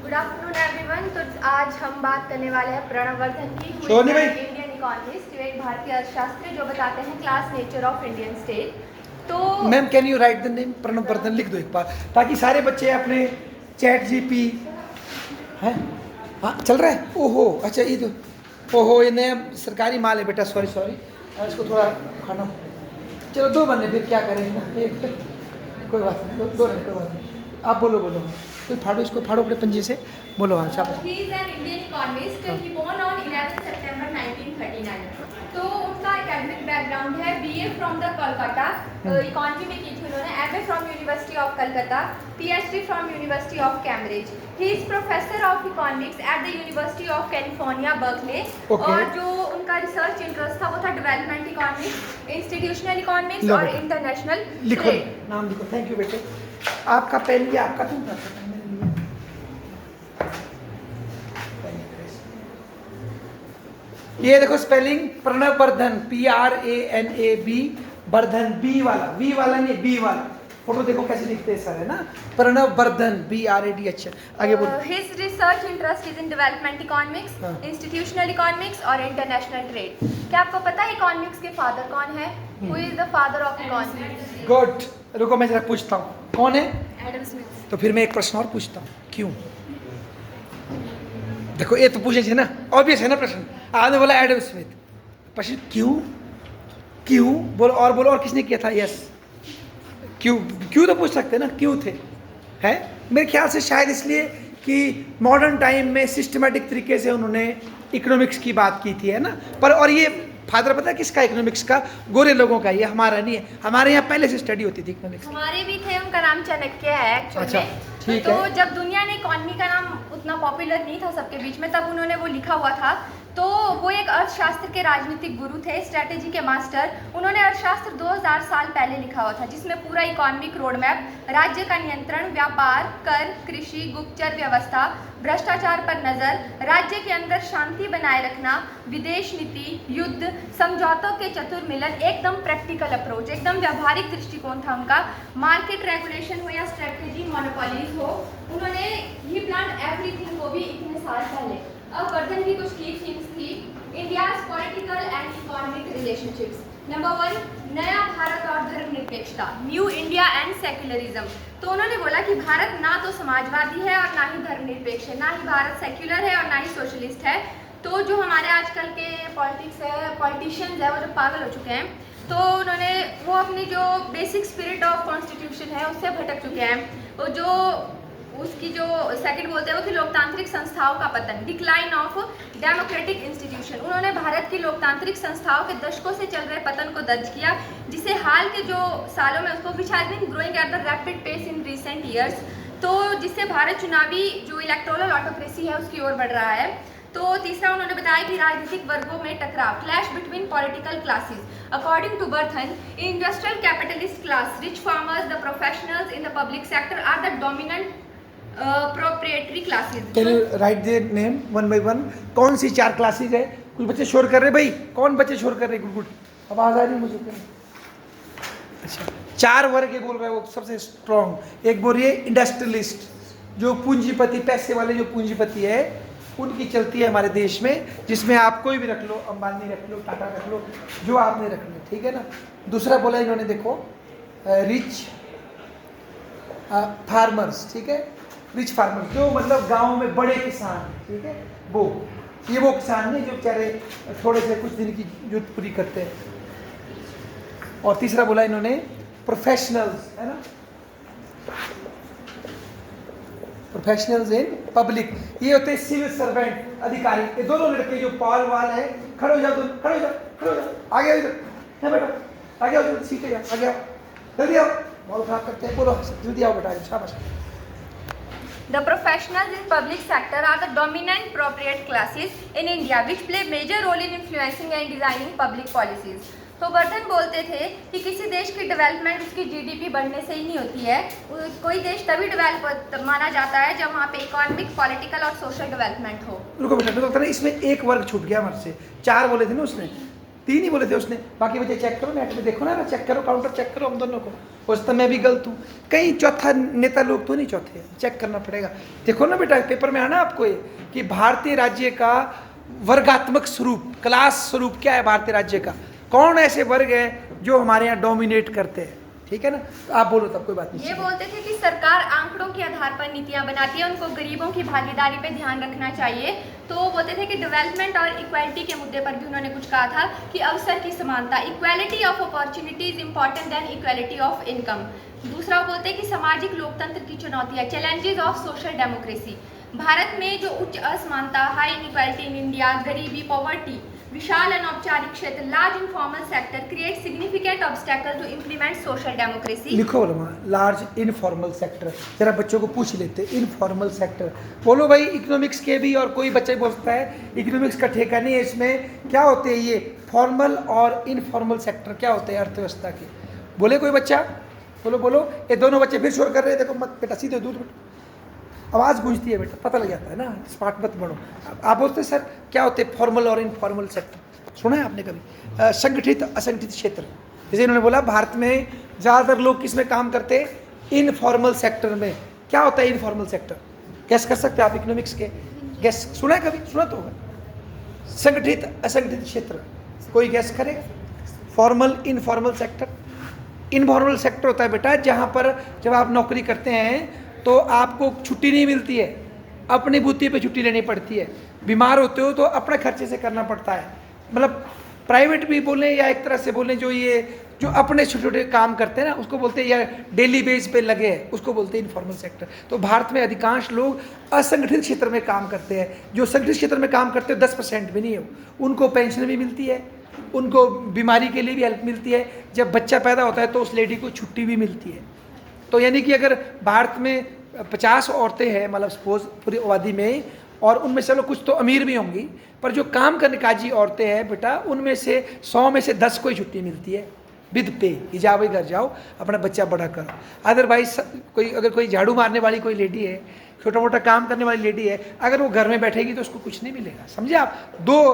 Good afternoon everyone. तो आज हम बात करने वाले हैं प्रणव वर्धन की, इंडियन इकोनॉमिस्ट, एक भारतीय अर्थशास्त्री जो बताते हैं class nature of Indian state. तो ma'am can you write the name Pranab Bardhan, लिख दो एक बार ताकि सारे बच्चे अपने चैट जीपी है। हाँ चल रहा है। ओहो अच्छा ये तो ओहो ये नया सरकारी माल है बेटा, सॉरी इसको थोड़ा खाना। चलो दो बनने फिर क्या करेंगे, एक कोई बात नहीं, दो नहीं कोई बात नहीं। आप बोलो कोई फाड़ो, इसको फाड़ो अपने पंजे से, बोलो। हाँ शाबाश। He is an Indian economist, he born on 11 September 1939। तो उनका एकेडमिक बैकग्राउंड है BA from the Kolkata, economy में की थी उन्होंने, MA from university of Calcutta, PhD from university of Cambridge. He is professor of economics at the university of California Berkeley. और जो उनका रिसर्च इंटरेस्ट था वो था डेवलपमेंट इकोनॉमिक्स, इंस्टीट्यूशनल इकोनॉमिक्स और इंटरनेशनल लिखो ट्रेड। नाम लिखो। थैंक यू बेटे। आपका पेन लिया, आपका तुम ये देखो spelling Pranab Bardhan, PRANAB Bardhan, B वाला नहीं, बी वाला। फोटो देखो कैसे लिखते हैं सर, है ना। प्रणव वर्धन BRAD। अच्छा आगे बोलो। His research interest is in development economics, institutional economics और इंटरनेशनल ट्रेड। क्या आपको पता है इकोनॉमिक्स के फादर कौन है? Who is the father of economics? Good, रुको मैं जरा पूछता हूँ कौन है। Adam Smith. तो फिर मैं एक प्रश्न और पूछता हूँ, क्यों? देखो ये तो पूछे थे ना, ऑब्वियस है ना प्रश्न। आपने बोला एडम स्मिथ, प्रश्न क्यों बोलो, और किसने किया था? यस क्यों तो पूछ सकते हैं ना, क्यों थे? है मेरे ख्याल से शायद इसलिए कि मॉडर्न टाइम में सिस्टमेटिक तरीके से उन्होंने इकोनॉमिक्स की बात की थी, है ना। पर और ये फादर पता है किसका? इकोनॉमिक्स का, गोरे लोगों का। ये हमारा नहीं है, हमारे यहाँ पहले से स्टडी होती थी इकोनॉमिक्स। हमारे भी थे, उनका नाम चाणक्य है एक्चुअली। अच्छा, ठीक तो है। जब दुनिया ने इकोनॉमी का नाम उतना पॉपुलर नहीं था सबके बीच में, तब उन्होंने वो लिखा हुआ था। तो वो एक अर्थशास्त्र के राजनीतिक गुरु थे, स्ट्रेटेजी के मास्टर। उन्होंने अर्थशास्त्र 2000 साल पहले लिखा हुआ था, जिसमें पूरा इकोनॉमिक रोड मैप, राज्य का नियंत्रण, व्यापार, कर, कृषि, गुप्तचर व्यवस्था, भ्रष्टाचार पर नजर, राज्य के अंदर शांति बनाए रखना, विदेश नीति, युद्ध, समझौतों के चतुर्मिलन, एकदम प्रैक्टिकल अप्रोच, एकदम व्यावहारिक दृष्टिकोण था उनका। मार्केट रेगुलेशन हो या स्ट्रेटेजी मोनोपोलीज हो, उन्होंने ही प्लान एवरीथिंग को भी इतने साल पहले। अब वर्धन की कुछ की थिंग्स थी। India's political and economic relationships. Number 1, नया भारत और धर्मनिरपेक्षता, न्यू इंडिया एंड सेक्युलरिज्म। तो उन्होंने बोला कि भारत ना तो समाजवादी है और ना ही धर्मनिरपेक्ष है, ना ही भारत सेक्युलर है और ना ही सोशलिस्ट है। तो जो हमारे आजकल के पॉलिटिशियंस है वो जो पागल हो चुके हैं, तो उन्होंने वो अपनी जो बेसिक स्पिरिट ऑफ कॉन्स्टिट्यूशन है उससे भटक चुके हैं। वो जो उसकी जो सेकंड बोलते हैं वो कि लोकतांत्रिक संस्थाओं का पतन, डिक्लाइन ऑफ डेमोक्रेटिक इंस्टीट्यूशन। उन्होंने भारत की लोकतांत्रिक संस्थाओं के दशकों से चल रहे पतन को दर्ज किया, जिसे हाल के जो सालों में उसको which has been growing at the rapid pace in recent years. तो जिससे भारत चुनावी जो इलेक्टोरल ऑटोक्रेसी है उसकी ओर बढ़ रहा है। तो तीसरा उन्होंने बताया कि राजनीतिक वर्गों में टकराव, clash between political classes. According to Bardhan, industrial capitalist class, rich farmers, the professionals in the public sector are the dominant proprietary classes. Can you write their name one by one? कौन सी 4 क्लासेज है? कुछ बच्चे शोर कर रहे भाई, कौन बच्चे शोर कर रहे? गुड, आवाज आ रही है मुझे। अच्छा 4 वर्ग के बोल रहे हैं वो सबसे स्ट्रॉन्ग। एक बोल रही है इंडस्ट्रियलिस्ट, जो पूंजीपति, पैसे वाले जो पूंजीपति है उनकी चलती है हमारे देश में, जिसमें आप कोई भी रख लो, अंबानी रख लो, टाटा रख लो, जो आपने रख लो, ठीक है ना। दूसरा बोला इन्होंने देखो रिच फार्मर्स, ठीक है, रिच फार्मर्स जो मतलब गांव में बड़े किसान, ठीक है, वो किसान नहीं जो बेचारे थोड़े से कुछ दिन की जरूरत पूरी करते हैं। और तीसरा बोला इन्होंने प्रोफेशनल्स, है ना, प्रोफेशनल्स इन पब्लिक। ये होते हैं सिविल सर्वेंट, अधिकारी। ये दोनों लड़के जो पॉल वाल है, खड़े हो जाओ, खड़े हो जाओ, आगे आओ, यहाँ बैठो, आगे आओ, सीटे जाओ, आगे आओ, जल्दी आओ, बहुत खराब करते हैं, बोलो जल्दी आओ बेटा, शाबाश। The professionals in public sector are the dominant appropriate classes in India, which play major role in influencing and designing public policies. तो वर्धन बोलते थे कि किसी देश की डेवलपमेंट उसकी जीडीपी बढ़ने से ही नहीं होती है। कोई देश तभी डेवलप माना जाता है जब वहाँ पे इकोनॉमिक, पॉलिटिकल और सोशल डेवलपमेंट हो। रुको बेटा, तो इसमें एक वर्ग छूट गया हमारे से। 4 बोले थे ना उसने, तीन ही बोले थे उसने, बाकी बच्चे चेक करो, नेट में देखो ना, चेक करो, काउंटर चेक करो हम दोनों को। हो सकता मैं भी गलत हूँ, कहीं चौथा नेता लोग तो नहीं चौथे, चेक करना पड़ेगा। देखो ना बेटा, पेपर में आना आपको ये कि भारतीय राज्य का वर्गात्मक स्वरूप, क्लास स्वरूप क्या है भारतीय राज्य का, कौन ऐसे वर्ग है जो हमारे यहाँ डोमिनेट करते हैं, ठीक है ना। तो आप बोलो तब, कोई बात नहीं। ये बोलते थे कि सरकार आंकड़ों के आधार पर नीतियां बनाती है, उनको गरीबों की भागीदारी पे ध्यान रखना चाहिए। तो वो बोलते थे कि डेवलपमेंट और इक्वालिटी के मुद्दे पर भी उन्होंने कुछ कहा था कि अवसर की समानता, equality of opportunity is important than equality of income. दूसरा वो बोलते हैं कि सामाजिक लोकतंत्र की चुनौतियाँ, challenges of social democracy. Bharat में जो उच्च असमानता, हाई इनइक्वालिटी इन इंडिया, गरीबी, पॉवर्टी, विशाल अनौपचारिक क्षेत्र, large informal sector create significant obstacle to implement social democracy. लिखो बोलो, लार्ज इनफॉर्मल सेक्टर, जरा बच्चों को पूछ लेते, इनफॉर्मल सेक्टर बोलो भाई। इकोनॉमिक्स के भी, और कोई बच्चा बोलता है इकोनॉमिक्स का ठेका नहीं है, इसमें क्या होते हैं ये फॉर्मल और इनफॉर्मल सेक्टर क्या होते हैं अर्थव्यवस्था के, बोले कोई बच्चा, बोलो बोलो। ये दोनों बच्चे फिर शोर कर रहे हैं, देखो मत बेटा, सीधे दूर बेटा, आवाज़ गूंजती है बेटा, पता लग जाता है ना, स्मार्ट मत बनो। आप बोलते सर क्या होते हैं फॉर्मल और इनफॉर्मल सेक्टर, सुना है आपने कभी? संगठित असंगठित क्षेत्र, जैसे इन्होंने बोला भारत में ज़्यादातर लोग किस में काम करते हैं, इनफॉर्मल सेक्टर में। क्या होता है इनफॉर्मल सेक्टर, गैस कर सकते हैं आप इकोनॉमिक्स के, गैस सुना है कभी, सुना तो होगा। संगठित असंगठित क्षेत्र, कोई गैस करेगा? Formal informal sector, informal sector होता है बेटा जहाँ पर जब आप नौकरी करते हैं तो आपको छुट्टी नहीं मिलती है, अपनी बुद्धि पे छुट्टी लेनी पड़ती है, बीमार होते हो तो अपने खर्चे से करना पड़ता है। मतलब प्राइवेट भी बोलें या एक तरह से बोलें जो ये जो अपने छोटे छोटे काम करते हैं ना, उसको बोलते हैं, या डेली बेस पे लगे हैं, उसको बोलते हैं इनफॉर्मल सेक्टर। तो भारत में अधिकांश लोग असंगठित क्षेत्र में काम करते हैं। जो संगठित क्षेत्र में काम करते हैं 10% भी नहीं है, उनको पेंशन भी मिलती है, उनको बीमारी के लिए भी हेल्प मिलती है, जब बच्चा पैदा होता है तो उस लेडी को छुट्टी भी मिलती है। तो यानी कि अगर भारत में 50 औरतें हैं, मतलब सपोज पूरी आबादी में, और उनमें से चलो कुछ तो अमीर भी होंगी, पर जो काम करने काजी औरतें हैं बेटा, उनमें से 100 में से 10 को ही छुट्टी मिलती है विद पे, कि जाओ भाई घर जाओ अपना बच्चा बड़ा करो। अदरवाइज कोई अगर कोई झाड़ू मारने वाली कोई लेडी है, छोटा मोटा काम करने वाली लेडी है, अगर वो घर में बैठेगी तो उसको कुछ नहीं मिलेगा, समझे आप। दो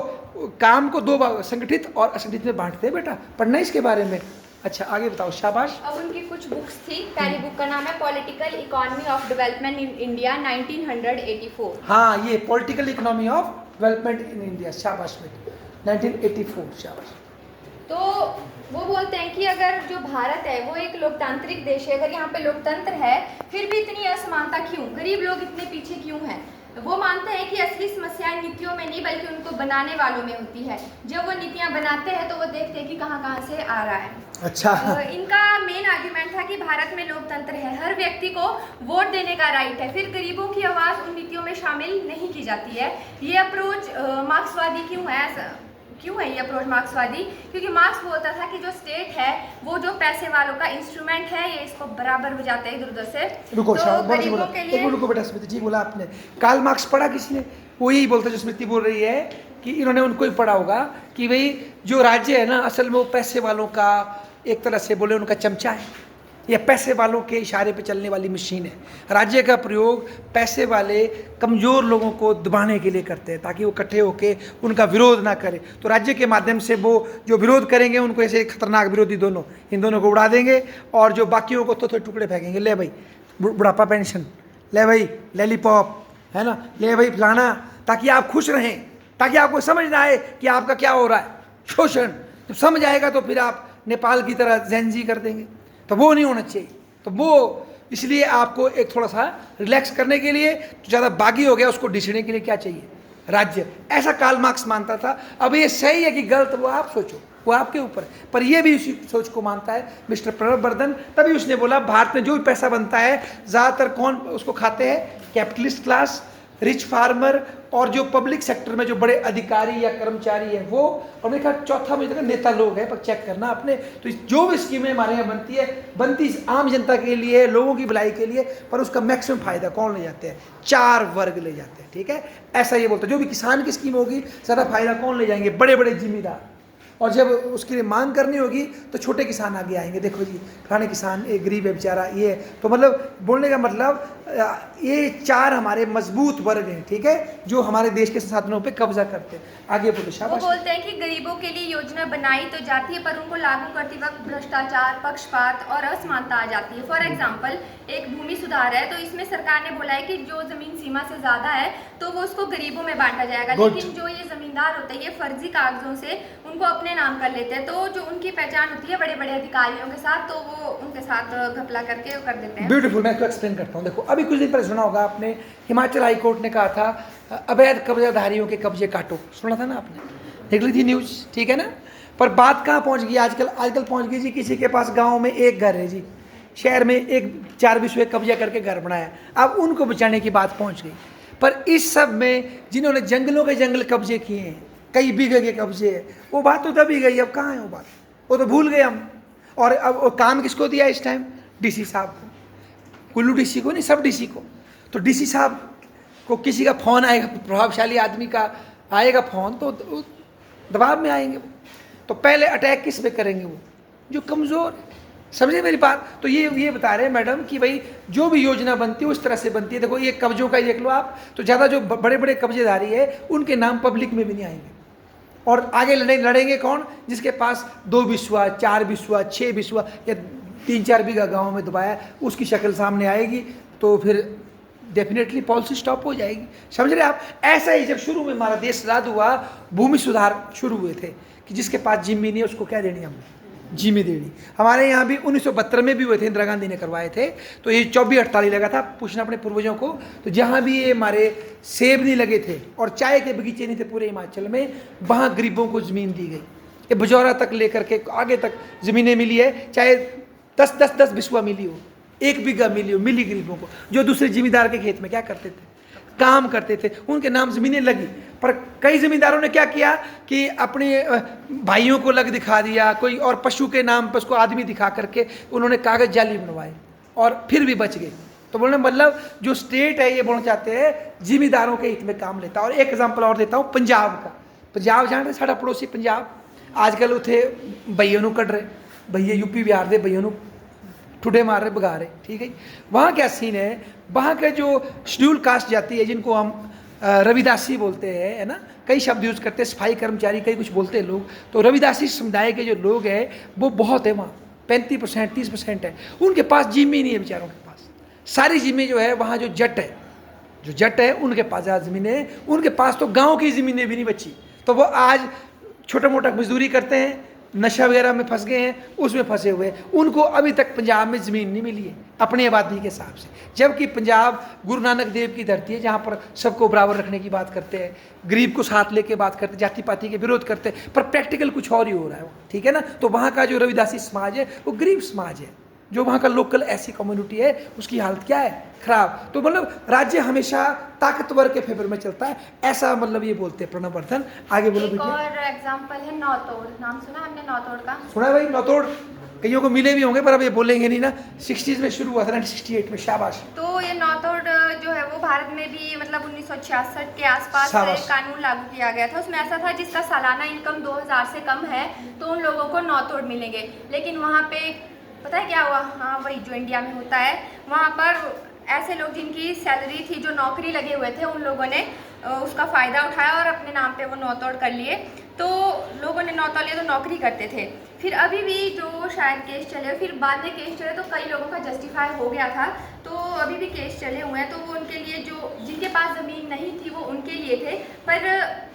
काम को दो संगठित और असंगठित में बांटते हैं बेटा, पढ़ना इसके बारे में। अच्छा आगे बताओ, शाबाश। अब उनकी कुछ बुक्स थी, पहली बुक का नाम है political economy of development in India 1984। हाँ, ये political economy of development in India, शाबाश बेटा, 1984, शाबाश। तो वो बोलते हैं कि अगर जो भारत है वो एक लोकतांत्रिक देश है, अगर यहाँ पे लोकतंत्र है फिर भी इतनी असमानता क्यों, गरीब लोग इतने पीछे क्यों हैं। वो मानते हैं कि असली समस्याएं नीतियों में नहीं बल्कि उनको बनाने वालों में होती है। जब वो नीतियां बनाते हैं तो वो देखते हैं कि कहाँ कहाँ से आ रहा है। अच्छा, इनका मेन आर्ग्यूमेंट था कि भारत में लोकतंत्र है, हर व्यक्ति को वोट देने का राइट है, फिर गरीबों की आवाज़ उन नीतियों में शामिल नहीं की जाती है। ये अप्रोच मार्क्सवादी क्यों है? क्यों है ये अप्रोच मार्क्सवादी? क्योंकि मार्क्स बोलता था कि जो स्टेट है वो जो पैसे वालों का इंस्ट्रूमेंट है, ये इसको बराबर बजाते हैं इधर उधर से। रुको, तो गरीबों के लिए रुको बेटा, स्मृति जी बोला आपने, कार्ल मार्क्स पढ़ा किसी ने? वही बोलता जो स्मृति बोल रही है कि इन्होंने उनको ही पढ़ा होगा कि भाई जो राज्य है ना, असल में वो पैसे वालों का, एक तरह से बोले उनका चमचा है, या पैसे वालों के इशारे पे चलने वाली मशीन है। राज्य का प्रयोग पैसे वाले कमज़ोर लोगों को दबाने के लिए करते हैं ताकि वो इकट्ठे होकर उनका विरोध ना करें। तो राज्य के माध्यम से वो जो विरोध करेंगे उनको ऐसे खतरनाक विरोधी दोनों, इन दोनों को उड़ा देंगे, और जो बाकियों को थोड़े टुकड़े फेंकेंगे, ले भाई बुढ़ापा पेंशन, ले भाई लैलीपॉप, है ना, ले भाई फलाना, ताकि आप खुश रहें, ताकि आपको समझ ना आए कि आपका क्या हो रहा है, शोषण। जब समझ आएगा तो फिर आप नेपाल की तरह ज़ेनजी कर देंगे, तो वो नहीं होना चाहिए। तो वो इसलिए आपको एक थोड़ा सा रिलैक्स करने के लिए, जो ज़्यादा बागी हो गया उसको डिसने के लिए क्या चाहिए, राज्य। ऐसा कार्ल मार्क्स मानता था। अब ये सही है कि गलत वो आप सोचो, वो आपके ऊपर, पर ये भी उसी सोच को मानता है मिस्टर प्रणब वर्धन। तभी उसने बोला भारत में जो भी पैसा बनता है ज़्यादातर कौन उसको खाते हैं, कैपिटलिस्ट क्लास, रिच फार्मर, और जो पब्लिक सेक्टर में जो बड़े अधिकारी या कर्मचारी हैं वो। और मैंने कहा चौथा मुझे लगा नेता लोग हैं, पर चेक करना आपने। तो जो भी स्कीमें हमारे यहाँ बनती है, बनती आम जनता के लिए, लोगों की भलाई के लिए, पर उसका मैक्सिमम फायदा कौन ले जाते हैं, 4 वर्ग ले जाते हैं, ठीक है। ऐसा ये बोलता है, जो भी किसान की स्कीम होगी ज़्यादा फायदा कौन ले जाएंगे, बड़े बड़े जिम्मेदार, और जब उसके लिए मांग करनी होगी तो छोटे किसान आगे आएंगे। देखो जी फलाने किसान एक गरीब है बेचारा, ये तो मतलब बोलने का मतलब ये 4 हमारे मजबूत वर्ग हैं, ठीक है, जो हमारे देश के संसाधनों पे कब्जा करते हैं। आगे बोलो, वो शाबाश। बोलते हैं कि गरीबों के लिए योजना बनाई तो जाती है पर उनको लागू करते वक्त भ्रष्टाचार, पक्षपात और असमानता आ जाती है। फॉर एग्जाम्पल एक भूमि सुधार है, तो इसमें सरकार ने बोला है कि जो जमीन सीमा से ज्यादा है तो वो उसको गरीबों में बांटा जाएगा, Good. लेकिन जो ये जमींदार होते हैं ये फर्जी कागजों से उनको अपने नाम कर लेते हैं। तो जो उनकी पहचान होती है बड़े बड़े अधिकारियों के साथ, तो वो उनके साथ घपला करके वो कर देते हैं। ब्यूटीफुल, मैं इसको एक्सप्लेन करता हूँ। देखो, अभी कुछ दिन पहले सुना होगा आपने, हिमाचल हाई कोर्ट ने कहा था अवैध कब्जाधारियों के कब्जे काटो, सुना था ना आपने, निकली थी न्यूज़, ठीक है ना। पर बात कहाँ पहुँच गई आजकल? आजकल पहुँच गई जी, किसी के पास गांव में एक घर है जी, शहर में एक 4 बिस्वे कब्जा करके घर बनाया, अब उनको बचाने की बात पहुँच गई। पर इस सब में जिन्होंने जंगलों के जंगल कब्जे किए हैं, कई बीघे के कब्जे है, वो बात तो तभी गई, अब कहाँ है वो बात, वो तो भूल गए हम। और अब वो काम किसको दिया इस टाइम? डीसी साहब को, कुल्लू डीसी को नहीं, सब डीसी को। तो डीसी साहब को किसी का फ़ोन आएगा, प्रभावशाली आदमी का आएगा फ़ोन, तो दबाव में आएंगे वो। तो पहले अटैक किस पे करेंगे? वो जो कमज़ोर है, समझे मेरी बात? तो ये बता रहे हैं मैडम कि भाई जो भी योजना बनती है उस तरह से बनती है। देखो, ये कब्जों का ही देख लो आप, तो ज़्यादा जो बड़े बड़े कब्जेदारी है उनके नाम पब्लिक में भी नहीं आएंगे। और आगे लड़ेंगे कौन? जिसके पास 2 बिस्वा, 4 बिस्वा, 6 बिस्वा या 3-4 बीघा गाँव में दबाया, उसकी शक्ल सामने आएगी, तो फिर डेफिनेटली पॉलिसी स्टॉप हो जाएगी। समझ रहे आप? ऐसा ही जब शुरू में हमारा देश आज़ाद हुआ, भूमि सुधार शुरू हुए थे कि जिसके पास जमीन नहीं है उसको क्या देनी, हमने जिम्मी देनी। हमारे यहाँ भी 1972 में भी हुए थे, इंदिरा गांधी ने करवाए थे। तो ये 24-48 लगा था, पूछना अपने पूर्वजों को। तो जहाँ भी ये हमारे सेब नहीं लगे थे और चाय के बगीचे नहीं थे पूरे हिमाचल में, वहाँ गरीबों को ज़मीन दी गई। ये बजौरा तक लेकर के आगे तक ज़मीनें मिली है, चाहे 10 बिस्वा मिली हो, 1 बीघा मिली हो, मिली गरीबों को, जो दूसरे जिम्मेदार के खेत में क्या करते थे, काम करते थे, उनके नाम ज़मीनें लगी। पर कई ज़मींदारों ने क्या किया कि अपने भाइयों को लग दिखा दिया, कोई और पशु के नाम पर उसको आदमी दिखा करके उन्होंने कागज़ जाली बनवाए और फिर भी बच गए। तो बोलने मतलब जो स्टेट है ये बोलना चाहते हैं जिम्मेदारों के हित में काम लेता है। और एक एग्जाम्पल और देता हूँ पंजाब का। पंजाब जान रहे, साढ़ा पड़ोसी पंजाब, आजकल उथे भैया नू कढ़ रहे, भैया यूपी बिहार के भैया नू ठुडे मार रहे, भगा रहे, ठीक है। वहाँ क्या सीन है, वहाँ के जो शेड्यूल कास्ट जाती है, जिनको हम रविदासी बोलते हैं, है ना, कई शब्द यूज़ करते हैं, सफाई कर्मचारी, कई कुछ बोलते हैं लोग। तो रविदासी समुदाय के जो लोग हैं वो बहुत है वहाँ, 35% 30% है। उनके पास जिम्मी नहीं है बेचारों के पास, सारी जिम्मी जो है वहाँ जो जट है उनके पास ज़्यादा ज़मीनें हैं। उनके पास तो गाँव की ज़मीनें भी नहीं बची, तो वो आज छोटा मोटा मजदूरी करते हैं, नशा वगैरह में फंस गए हैं, उसमें फंसे हुए। उनको अभी तक पंजाब में ज़मीन नहीं मिली है अपनी आबादी के हिसाब से, जबकि पंजाब गुरु नानक देव की धरती है, जहाँ पर सबको बराबर रखने की बात करते हैं, गरीब को साथ लेके बात करते, जाति पाति के विरोध करते हैं, पर प्रैक्टिकल कुछ और ही हो रहा है, ठीक है ना। तो वहाँ का जो रविदासी समाज है वो गरीब समाज है, जो वहाँ का लोकल ऐसी कम्युनिटी है उसकी हालत क्या है, खराब। तो मतलब राज्य हमेशा ताकतवर के फेवर में चलता है, ऐसा मतलब ये बोलते हैं प्रणब वर्धन। आगे बोलो। एक और एग्जांपल है नौतोड़, नाम सुना हमने नौतोड़ का? सुना है भाई, नौतोड़ कईयों को मिले भी होंगे, पर अब ये बोलेंगे नहीं ना। 60s में शुरू हुआ था, 1968 में, शाबाश। तो ये नौतोड़ जो है वो भारत में भी मतलब 1966 के आसपास कानून लागू किया गया था। उसमें ऐसा था जिसका सालाना इनकम 2000 से कम है तो उन लोगों को नौतोड़ मिलेंगे। लेकिन वहाँ पे पता है क्या हुआ? हाँ, वही जो इंडिया में होता है, वहाँ पर ऐसे लोग जिनकी सैलरी थी, जो नौकरी लगे हुए थे, उन लोगों ने उसका फ़ायदा उठाया और अपने नाम पे वो नौतोड़ कर लिए। तो लोगों ने नौतोड़ लिए तो नौकरी करते थे। फिर अभी भी जो शायद केस चले, फिर बाद में केस चले तो कई लोगों का जस्टिफाई हो गया था, तो अभी भी केस चले हुए हैं। तो वो उनके लिए, जो जिनके पास ज़मीन नहीं थी वो उनके लिए थे। पर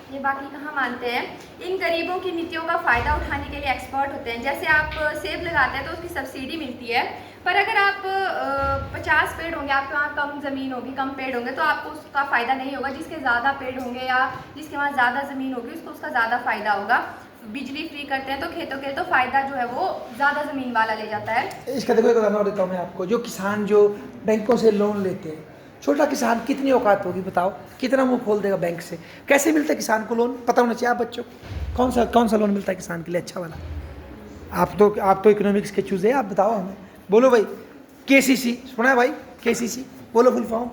ये बाकी कहाँ मानते हैं, इन गरीबों की नीतियों का फ़ायदा उठाने के लिए एक्सपर्ट होते हैं। जैसे आप सेब लगाते हैं तो उसकी सब्सिडी मिलती है, पर अगर आप 50 पेड़ होंगे, आपके वहाँ कम ज़मीन होगी, कम पेड़ होंगे, तो आपको उसका फ़ायदा नहीं होगा। जिसके ज़्यादा पेड़ होंगे या जिसके वहाँ ज़्यादा ज़मीन होगी उसको उसका ज़्यादा फ़ायदा होगा। बिजली फ्री करते हैं तो खेतों के तो फ़ायदा जो है वो ज़्यादा ज़मीन वाला ले जाता है। इसका देखो एक उदाहरण देता हूँ मैं आपको। जो किसान जो बैंकों से लोन लेते हैं, छोटा किसान कितनी औकात होगी बताओ, कितना मुंह खोल देगा बैंक से? कैसे मिलता है किसान को लोन, पता होना चाहिए आप बच्चों को। कौन सा लोन मिलता है किसान के लिए अच्छा वाला? आप तो इकोनॉमिक्स के चूजे, आप बताओ हमें। बोलो भाई। KCC सुना है भाई? KCC बोलो फुल फॉर्म।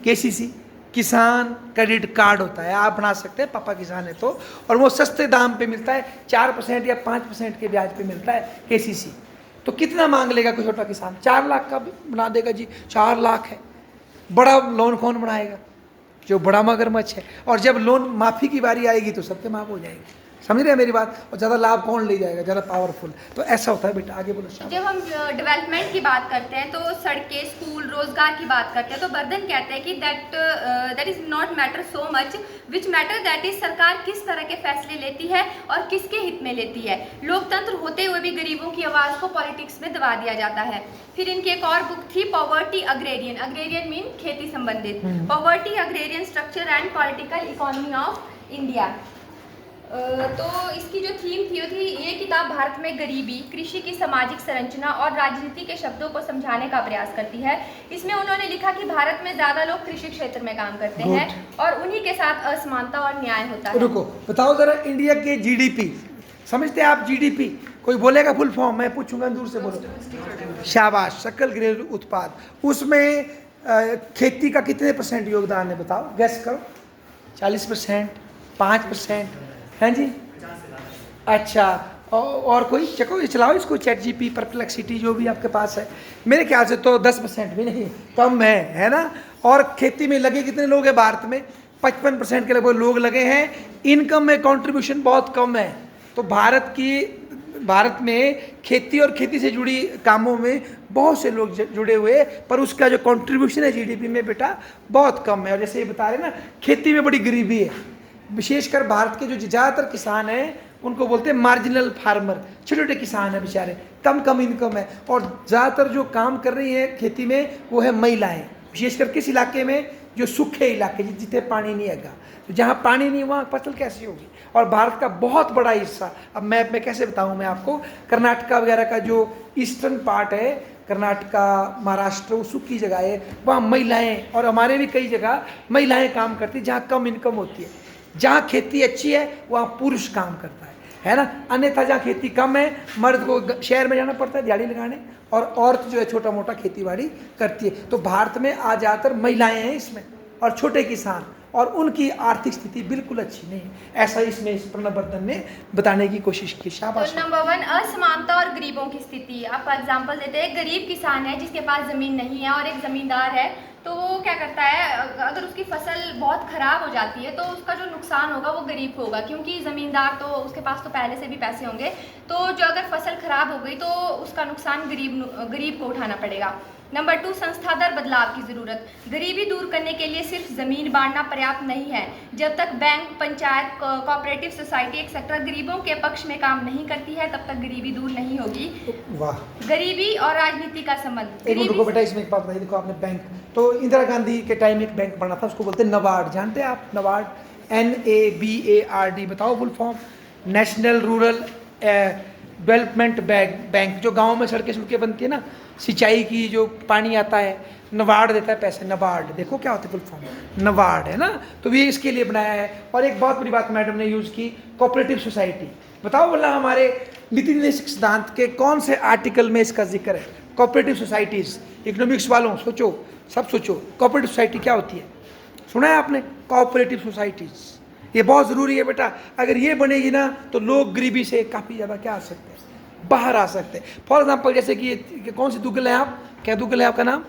KCC किसान क्रेडिट कार्ड होता है, आप बना सकते हैं, पापा किसान है तो। और वो सस्ते दाम पे मिलता है, 4% या 5% के ब्याज पे मिलता है KCC। तो कितना मांग लेगा कोई छोटा किसान? 4 लाख का भी बना देगा जी, 4 लाख है। बड़ा लोन कौन बनाएगा? जो बड़ा मगरमच्छ है। और जब लोन माफ़ी की बारी आएगी तो सबके माफ़ हो जाएगी। समझ रहे हैं मेरी बात? और ज़्यादा लाभ कौन ले जाएगा? ज़्यादा पावरफुल। तो ऐसा होता है बेटा। आगे बोलो। जब हम डेवलपमेंट की बात करते हैं तो सड़कें, स्कूल, रोजगार की बात करते हैं तो बर्दन कहते हैं कि that is not matter so much, which matter that is सरकार किस तरह के फैसले लेती है और किसके हित में लेती है। लोकतंत्र होते हुए भी गरीबों की आवाज़ को पॉलिटिक्स में दबा दिया जाता है। फिर इनकी एक और बुक थी पॉवर्टी अग्रेरियन, अग्रेरियन मीन खेती संबंधित, poverty agrarian structure and political economy of India. तो इसकी जो थीम थी वो थी, ये किताब भारत में गरीबी, कृषि की सामाजिक संरचना और राजनीति के शब्दों को समझाने का प्रयास करती है। इसमें उन्होंने लिखा कि भारत में ज़्यादा लोग कृषि क्षेत्र में काम करते हैं और उन्हीं के साथ असमानता और न्याय होता है। रुको, बताओ जरा इंडिया के जीडीपी, समझते हैं आप जीडीपी? कोई बोलेगा फुल फॉर्म? मैं पूछूंगा, दूर से बोलो। शाबाश, सकल घरेलू उत्पाद। उसमें खेती का कितने % योगदान है बताओ, गैस करो। 40%, 5%, हैं जी? अच्छा, और कोई चको, चलाओ इसको, चैट जीपी, परप्लेक्सिटी, जो भी आपके पास है। मेरे ख्याल से तो 10% भी नहीं, कम है ना? और खेती में लगे कितने लोग हैं भारत में? 55% के लगभग लोग लगे हैं। इनकम में कंट्रीब्यूशन बहुत कम है। तो भारत में खेती और खेती से जुड़ी कामों में बहुत से लोग जुड़े हुए, पर उसका जो कंट्रीब्यूशन है जीडीपी में बेटा बहुत कम है। और जैसे ये बता रहे ना, खेती में बड़ी गरीबी है। विशेषकर भारत के जो ज़्यादातर किसान हैं उनको बोलते हैं मार्जिनल फार्मर, छोटे छोटे किसान हैं बेचारे, कम इनकम है। और ज़्यादातर जो काम कर रही हैं खेती में वो है महिलाएं। विशेषकर किस इलाके में? जो सूखे इलाके, जितने पानी नहीं आएगा, तो जहाँ पानी नहीं वहाँ फसल कैसी होगी? और भारत का बहुत बड़ा हिस्सा, अब मैप में कैसे बताऊँ मैं आपको, कर्नाटका वगैरह का जो ईस्टर्न पार्ट है, कर्नाटका, महाराष्ट्र, वो सूखी जगह है, वहाँ महिलाएं, और हमारे भी कई जगह महिलाएं काम करती, जहाँ कम इनकम होती है। जहाँ खेती अच्छी है वहाँ पुरुष काम करता है ना? अन्यथा जहाँ खेती कम है, मर्द को शहर में जाना पड़ता है दिहाड़ी लगाने, और औरत जो है छोटा मोटा खेती बाड़ी करती है। तो भारत में आज ज़्यादातर महिलाएं हैं इसमें, और छोटे किसान, और उनकी आर्थिक स्थिति बिल्कुल अच्छी नहीं है। ऐसा इसमें इस प्रणब बर्दन ने बताने की कोशिश की। शाबाश। तो नंबर 1, असमानता और गरीबों की स्थिति। आपको एग्जांपल देते हैं, गरीब किसान है जिसके पास ज़मीन नहीं है और एक ज़मींदार है, तो वो क्या करता है, अगर उसकी फसल बहुत ख़राब हो जाती है तो उसका जो नुकसान होगा वो गरीब को होगा, क्योंकि ज़मींदार तो उसके पास तो पहले से भी पैसे होंगे। तो जो अगर फसल ख़राब हो गई तो उसका नुकसान गरीब को उठाना पड़ेगा। नंबर 2, संस्थागत बदलाव की ज़रूरत। गरीबी दूर करने के लिए सिर्फ ज़मीन बांटना पर्याप्त नहीं है। जब तक bank, panchayat, cooperative society etcetera गरीबों के पक्ष में काम नहीं करती है, तब तक गरीबी दूर नहीं होगी। वाह। गरीबी और राजनीति का संबंध। एक मिनट रुको बेटा, इसमें एक बात बताइए। देखो आपने बैंक, तो इंदिरा गांधी के टाइम एक बैंक बना था, उसको बोलते हैं नबार्ड। जानते हैं आप नबार्ड? NABARD, बताओ full form. National rural development bank. जो गाँव में सड़कें बनती है ना, सिंचाई की, जो पानी आता है, नबार्ड देता है पैसे। नबार्ड, देखो क्या होता है फुल फॉर्म, नबार्ड है ना? तो ये इसके लिए बनाया है। और एक बहुत बड़ी बात मैडम ने यूज़ की, कोऑपरेटिव सोसाइटी। बताओ बोला हमारे नीति निर्देशक सिद्धांत के कौन से आर्टिकल में इसका जिक्र है? Cooperative societies. इकोनॉमिक्स वालों सोचो, सब सोचो, कोऑपरेटिव सोसाइटी क्या होती है? सुना है आपने? कोऑपरेटिव सोसाइटीज़, ये बहुत ज़रूरी है बेटा। अगर ये बनेगी ना तो लोग गरीबी से काफ़ी ज़्यादा क्या आ सकते हैं, बाहर आ सकते हैं। फॉर एग्जाम्पल जैसे कि कौन सी दुग्गल है आप? क्या दुग्गल है आपका नाम?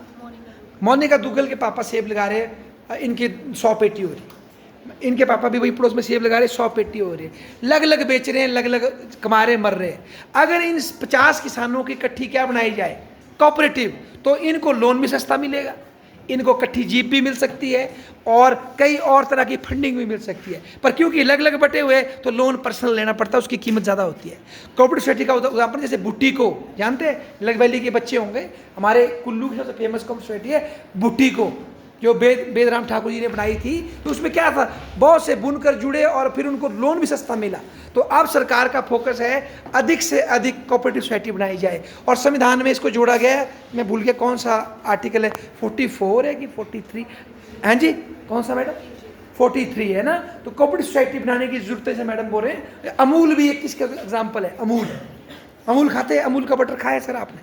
मोनिका दुग्गल के पापा सेब लगा रहे हैं, इनकी 100 पेटी हो रही। इनके पापा भी वही पड़ोस में सेब लगा रहे, 100 पेटी हो रही है। लग लग बेच रहे हैं, लग लग कमा रहे, मर रहे हैं। अगर इन 50 किसानों की इकट्ठी क्या बनाई जाए, कोऑपरेटिव, तो इनको लोन भी सस्ता मिलेगा, इनको इकट्ठी जीप भी मिल सकती है, और कई और तरह की फंडिंग भी मिल सकती है। पर क्योंकि अलग अलग बटे हुए तो लोन पर्सनल लेना पड़ता है, उसकी कीमत ज़्यादा होती है। कोऑपरेटिव सोसाइटी का उदाहरण जैसे बुट्टी को जानते हैं, लग वैली के बच्चे होंगे, हमारे कुल्लू की सबसे फेमस कोऑपरेटिव सोसाइटी है बुट्टी को, जो बेदराम ठाकुर जी ने बनाई थी। तो उसमें क्या था, बहुत से बुनकर जुड़े और फिर उनको लोन भी सस्ता मिला। तो अब सरकार का फोकस है अधिक से अधिक कोऑपरेटिव सोसाइटी बनाई जाए, और संविधान में इसको जोड़ा गया है। मैं भूल गया कौन सा आर्टिकल है, 44 है कि 43? हाँ जी, कौन सा मैडम? 43 है ना? तो कोऑपरेटिव सोसाइटी बनाने की जरूरत है, मैडम बोल रहे हैं। अमूल भी एक किसका एग्जाम्पल है? अमूल खाते हैं, अमूल का बटर खाया सर आपने?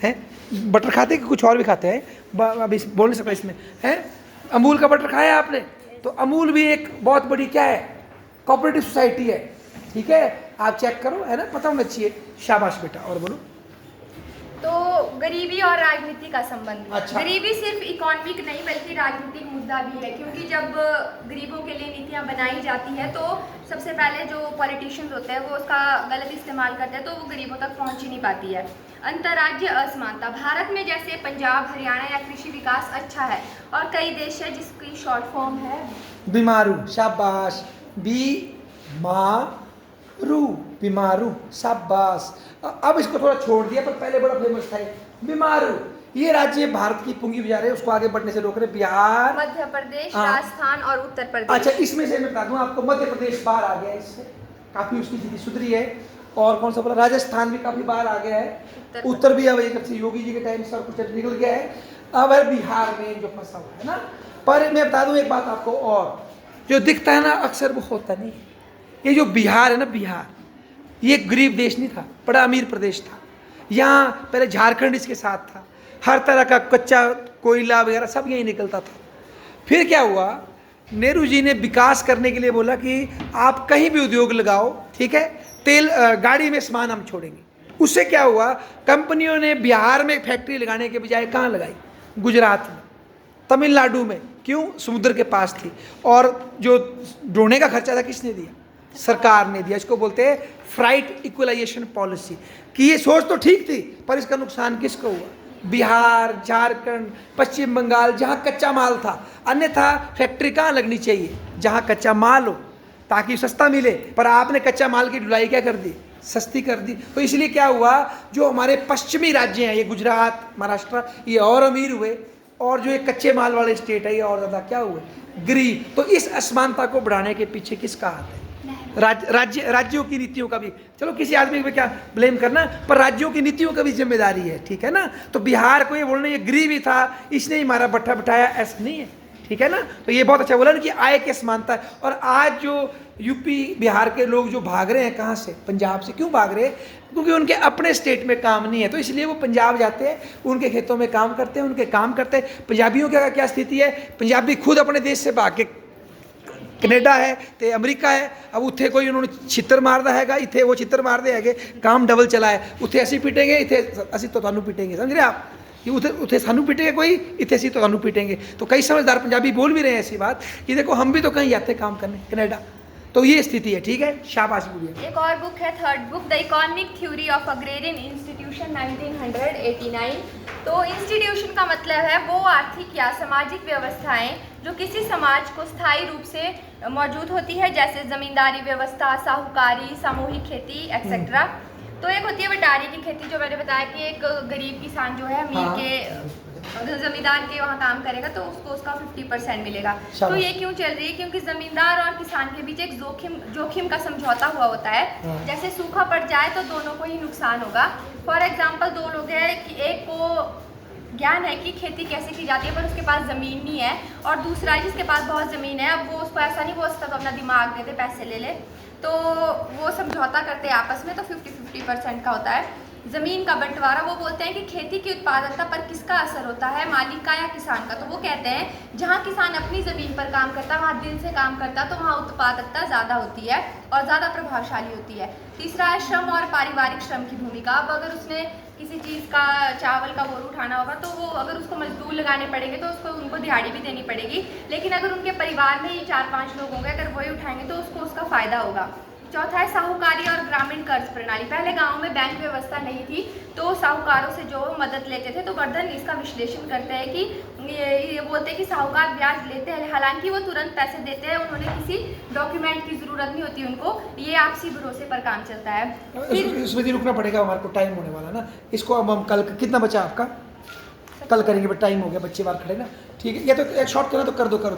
हैं बटर खाते कि कुछ और भी खाते हैं? अभी बोल नहीं सकता इसमें, हैं? अमूल का बटर खाया आपने? तो अमूल भी एक बहुत बड़ी क्या है, कोऑपरेटिव सोसाइटी है। ठीक है, आप चेक करो, है ना, पता होना चाहिए। शाबाश बेटा, और बोलो। तो गरीबी और राजनीति का संबंध। अच्छा। गरीबी सिर्फ इकोनॉमिक नहीं बल्कि राजनीतिक मुद्दा भी है, क्योंकि जब गरीबों के लिए नीतियां बनाई जाती है तो सबसे पहले जो पॉलिटिशियंस होते हैं वो उसका गलत इस्तेमाल करते हैं, तो वो गरीबों तक पहुंच ही नहीं पाती है। अंतर्राज्यीय असमानता। भारत में जैसे पंजाब, हरियाणा या कृषि विकास अच्छा है और कई देश है जिसकी शॉर्ट फॉर्म है बीमारू। शाबाश। बीमारू, बीमारू, शाबाश। अब इसको थोड़ा छोड़ दिया, पर पहले बड़ा फेमस था ये। बीमारू ये राज्य भारत की पूंजी बाजार है, उसको आगे बढ़ने से रोक रहे। बिहार, मध्य प्रदेश, हाँ। राजस्थान और उत्तर प्रदेश। अच्छा, इसमें से मैं बता दूं आपको, मध्य प्रदेश बाहर आ गया है, इससे काफी उसकी स्थिति सुधरी है। और कौन सा बोला, राजस्थान भी काफी बाहर आ गया है। उत्तर भी अब एक योगी जी के टाइम से कुछ निकल गया है। अब है बिहार में जो फंसा हुआ है ना। पर मैं बता दूं एक बात आपको, और जो दिखता है ना अक्सर वो होता नहीं। ये जो बिहार है ना, बिहार ये गरीब देश नहीं था, बड़ा अमीर प्रदेश था। यहाँ पहले झारखंड इसके साथ था, हर तरह का कच्चा कोयला वगैरह सब यहीं निकलता था। फिर क्या हुआ, नेहरू जी ने विकास करने के लिए बोला कि आप कहीं भी उद्योग लगाओ, ठीक है, तेल गाड़ी में सामान हम छोड़ेंगे। उससे क्या हुआ, कंपनियों ने बिहार में फैक्ट्री लगाने के बजाय कहाँ लगाई, गुजरात में, तमिलनाडु में। क्यों, समुद्र के पास थी। और जो ढोने का खर्चा था किसने दिया, सरकार ने दिया। इसको बोलते हैं फ्राइट इक्वलाइजेशन पॉलिसी। कि ये सोच तो ठीक थी, पर इसका नुकसान किसको हुआ, बिहार, झारखंड, पश्चिम बंगाल, जहाँ कच्चा माल था। अन्यथा फैक्ट्री कहाँ लगनी चाहिए, जहाँ कच्चा माल हो, ताकि सस्ता मिले। पर आपने कच्चा माल की ढुलाई क्या कर दी, सस्ती कर दी। तो इसलिए क्या हुआ, जो हमारे पश्चिमी राज्य हैं, ये गुजरात, महाराष्ट्र, ये और अमीर हुए, और जो ये कच्चे माल वाले स्टेट है ये और ज़्यादा क्या हुए, गरीब। तो इस असमानता को बढ़ाने के पीछे किसका हाथ है, राज्यों की नीतियों का भी। चलो किसी आदमी पे क्या ब्लेम करना, पर राज्यों की नीतियों का भी जिम्मेदारी है, ठीक है ना। तो बिहार को ये बोलना ये गरीब ही था, इसने ही हमारा भट्ठा बिठाया, ऐसा नहीं है, ठीक है ना। तो ये बहुत अच्छा बोला ना कि आय की असमानता है। और आज जो यूपी बिहार के लोग जो भाग रहे हैं, कहाँ से, पंजाब से। क्यों भाग रहे हैं, क्योंकि उनके अपने स्टेट में काम नहीं है, तो इसलिए वो पंजाब जाते हैं, उनके खेतों में काम करते हैं, उनके काम करते हैं। पंजाबियों की क्या स्थिति है, पंजाबी खुद अपने देश से भाग के कनेडा है तो अमरीका है। अब उत्थे कोई उन्होंने छितर मारदा हैगा, इत्थे वो छितर मारदे हैगे, काम डबल चला है। उत्थे असी पिटेंगे, इत्थे असी तो थानू पिटेंगे, समझ रहे आप। कि उत्थे सानू पिटेंगे कोई, इत्थे असी तो थानू पिटेंगे। तो कई समझदार पंजाबी बोल भी रहे हैं ऐसी बात कि देखो हम भी तो कहीं जाते काम करने, कनाडा। तो ये स्थिति है, ठीक है, शाबाश बोलिए। एक और बुक है, third book, the economic theory of agrarian institution 1989। तो इंस्टीट्यूशन का मतलब है वो आर्थिक या सामाजिक व्यवस्थाएं जो किसी समाज को स्थायी रूप से मौजूद होती है, जैसे जमींदारी व्यवस्था, साहूकारी, सामूहिक खेती एक्सेट्रा। तो एक होती है बटारी की खेती, जो मैंने बताया कि एक गरीब किसान जो है अमीर के जमींदार के वहाँ काम करेगा तो उसको उसका 50% मिलेगा। तो ये क्यों चल रही है, क्योंकि जमींदार और किसान के बीच एक जोखिम का समझौता हुआ होता है। जैसे सूखा पड़ जाए तो दोनों को ही नुकसान होगा। फॉर एग्जाम्पल, दो लोग हैं कि एक को ज्ञान है कि खेती कैसे की जाती है पर उसके पास ज़मीन नहीं है, और दूसरा है जिसके पास बहुत ज़मीन है। अब वो उसको ऐसा नहीं बोल सकता तो अपना दिमाग दे दे, पैसे ले ले, तो वो समझौता करते हैं आपस में। तो 50-50% का होता है ज़मीन का बंटवारा। वो बोलते हैं कि खेती की उत्पादकता पर किसका असर होता है, मालिक का या किसान का। तो वो कहते हैं जहाँ किसान अपनी ज़मीन पर काम करता है, वहाँ दिल से काम करता है, तो वहाँ उत्पादकता ज़्यादा होती है और ज़्यादा प्रभावशाली होती है। तीसरा है श्रम और पारिवारिक श्रम की भूमिका। अब अगर उसने किसी चीज़ का, चावल का बोर उठाना होगा तो वो अगर उसको मजदूर लगाने पड़ेंगे तो उसको उनको दिहाड़ी भी देनी पड़ेगी। लेकिन अगर उनके परिवार में ही 4-5 लोग होंगे, अगर वही उठाएंगे तो उसको उसका फ़ायदा होगा। चौथा है साहूकारी और ग्रामीण कर्ज प्रणाली। पहले गांव में बैंक व्यवस्था नहीं थी तो साहूकारों से जो मदद लेते थे। तो वर्धन इसका विश्लेषण करते हैं कि ये बोलते हैं कि साहूकार ब्याज लेते हैं, हालांकि वो तुरंत पैसे देते हैं, उन्होंने किसी डॉक्यूमेंट की ज़रूरत नहीं होती उनको, ये आपसी भरोसे पर काम चलता है। इसमें भी रुकना पड़ेगा, हमारे को टाइम होने वाला ना। इसको अब हम कल, कितना बचा आपका, कल करेंगे, बट टाइम हो गया, बच्चे बाहर खड़े ना, ठीक है। या तो एक शॉर्ट करना तो कर दो, करो।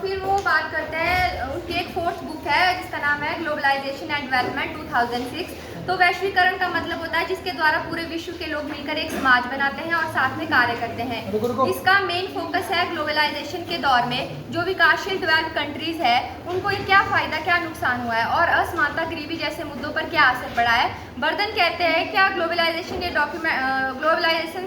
फिर वो बात करते हैं, उनकी एक फोर्थ बुक है जिसका नाम है ग्लोबलाइजेशन एंड डेवलपमेंट 2006। तो वैश्वीकरण का मतलब होता है जिसके द्वारा पूरे विश्व के लोग मिलकर एक समाज बनाते हैं और साथ में कार्य करते हैं। इसका मेन फोकस है ग्लोबलाइजेशन के दौर में जो विकासशील डेवलप्ड कंट्रीज है उनको क्या फ़ायदा क्या नुकसान हुआ है, और असमानता, गरीबी जैसे मुद्दों पर क्या असर पड़ा है, वर्धन कहते हैं क्या ग्लोबलाइजेशन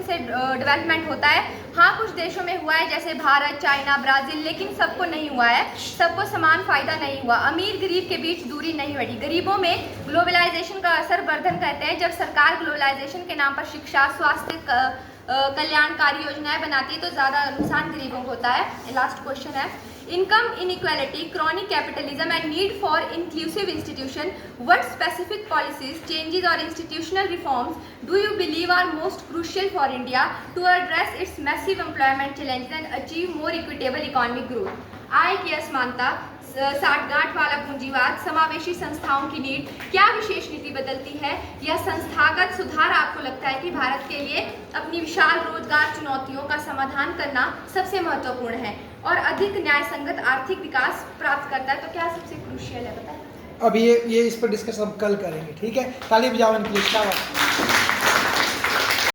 से डेवलपमेंट होता है? हाँ, कुछ देशों में हुआ है जैसे भारत, चाइना, ब्राज़ील, लेकिन सबको नहीं हुआ है, सबको समान फ़ायदा नहीं हुआ। अमीर गरीब के बीच दूरी नहीं बढ़ी। गरीबों में ग्लोबलाइजेशन का असर, वर्धन कहते हैं, जब सरकार ग्लोबलाइजेशन के नाम पर शिक्षा, स्वास्थ्य, कल्याणकारी योजनाएं बनाती है तो ज़्यादा नुकसान गरीबों को होता है। लास्ट क्वेश्चन है, income inequality, chronic capitalism and need for inclusive institution, what specific policies, changes और institutional reforms do you believe are most crucial for India to address its massive employment challenges and achieve more equitable economic growth? आय की असमानता, साठगांठ वाला पूंजीवाद, समावेशी संस्थाओं की need, क्या विशेष नीति बदलती है, या संस्थागत सुधार आपको लगता है कि भारत के लिए अपनी विशाल रोजगार चुनौतियों का समाधान करना सबसे महत्वपूर्ण है और अधिक न्याय संगत आर्थिक विकास प्राप्त करता है? तो क्या सबसे क्रूशियल है, बताएं। अब ये इस पर डिस्कस हम कल करेंगे, ठीक है? ताली बजाओ इनके लिए, क्या बात।